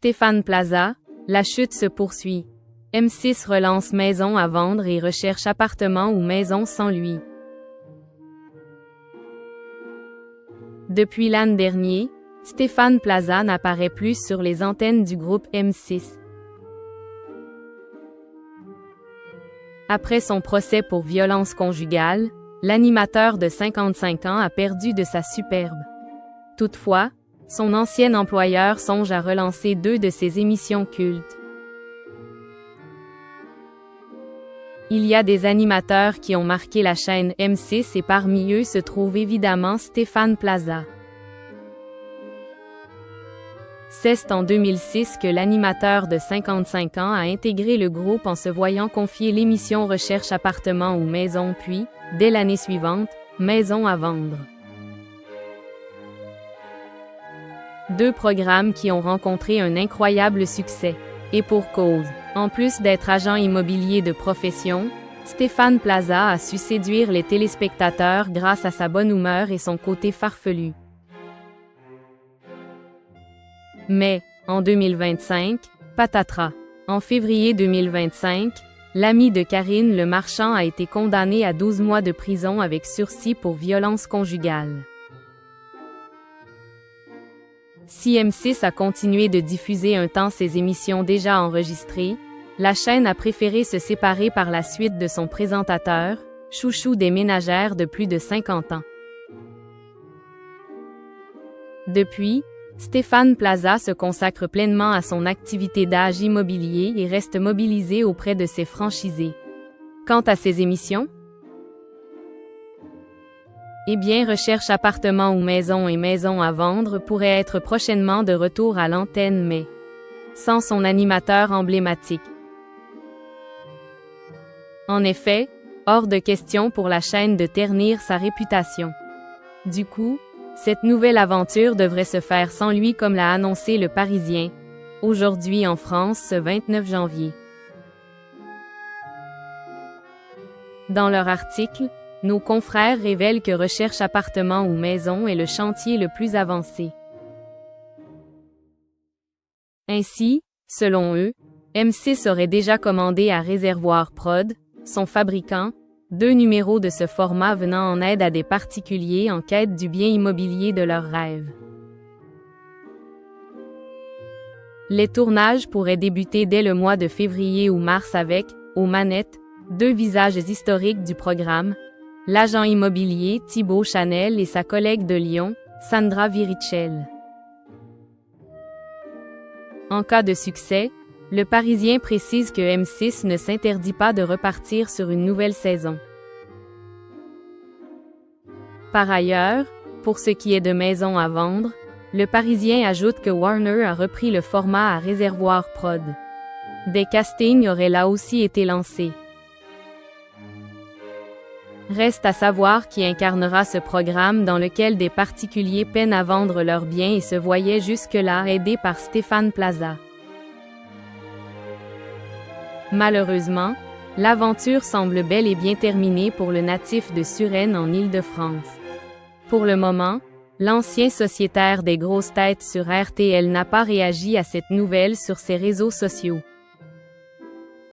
Stéphane Plaza, la chute se poursuit. M6 relance maison à vendre et recherche appartement ou maison sans lui. Depuis l'an dernier, Stéphane Plaza n'apparaît plus sur les antennes du groupe M6. Après son procès pour violence conjugale, l'animateur de 55 ans a perdu de sa superbe. Toutefois, son ancien employeur songe à relancer 2 de ses émissions cultes. Il y a des animateurs qui ont marqué la chaîne M6 et parmi eux se trouve évidemment Stéphane Plaza. C'est en 2006 que l'animateur de 55 ans a intégré le groupe en se voyant confier l'émission Recherche appartement ou maison puis, dès l'année suivante, Maison à vendre. 2 programmes qui ont rencontré un incroyable succès. Et pour cause. En plus d'être agent immobilier de profession, Stéphane Plaza a su séduire les téléspectateurs grâce à sa bonne humeur et son côté farfelu. Mais, en 2025, patatras. En février 2025, l'ami de Karine Le Marchand a été condamné à 12 mois de prison avec sursis pour violence conjugale. Si M6 a continué de diffuser un temps ses émissions déjà enregistrées, la chaîne a préféré se séparer par la suite de son présentateur, chouchou des ménagères de plus de 50 ans. Depuis, Stéphane Plaza se consacre pleinement à son activité d'agent immobilier et reste mobilisé auprès de ses franchisés. Quant à ses émissions, eh bien, Recherche appartement ou maison et maison à vendre pourrait être prochainement de retour à l'antenne mais sans son animateur emblématique. En effet, hors de question pour la chaîne de ternir sa réputation. Du coup, cette nouvelle aventure devrait se faire sans lui comme l'a annoncé Le Parisien, aujourd'hui en France ce 29 janvier. Dans leur article, nos confrères révèlent que Recherche appartement ou maison est le chantier le plus avancé. Ainsi, selon eux, M6 aurait déjà commandé à Réservoir Prod, son fabricant, 2 numéros de ce format venant en aide à des particuliers en quête du bien immobilier de leurs rêves. Les tournages pourraient débuter dès le mois de février ou mars avec, aux manettes, 2 visages historiques du programme, l'agent immobilier Thibaut Chanel et sa collègue de Lyon, Sandra Virichel. En cas de succès, Le Parisien précise que M6 ne s'interdit pas de repartir sur une nouvelle saison. Par ailleurs, pour ce qui est de maisons à vendre, Le Parisien ajoute que Warner a repris le format à Réservoir Prod. Des castings auraient là aussi été lancés. Reste à savoir qui incarnera ce programme dans lequel des particuliers peinent à vendre leurs biens et se voyaient jusque-là aidés par Stéphane Plaza. Malheureusement, l'aventure semble bel et bien terminée pour le natif de Suresnes en Île-de-France. Pour le moment, l'ancien sociétaire des grosses têtes sur RTL n'a pas réagi à cette nouvelle sur ses réseaux sociaux.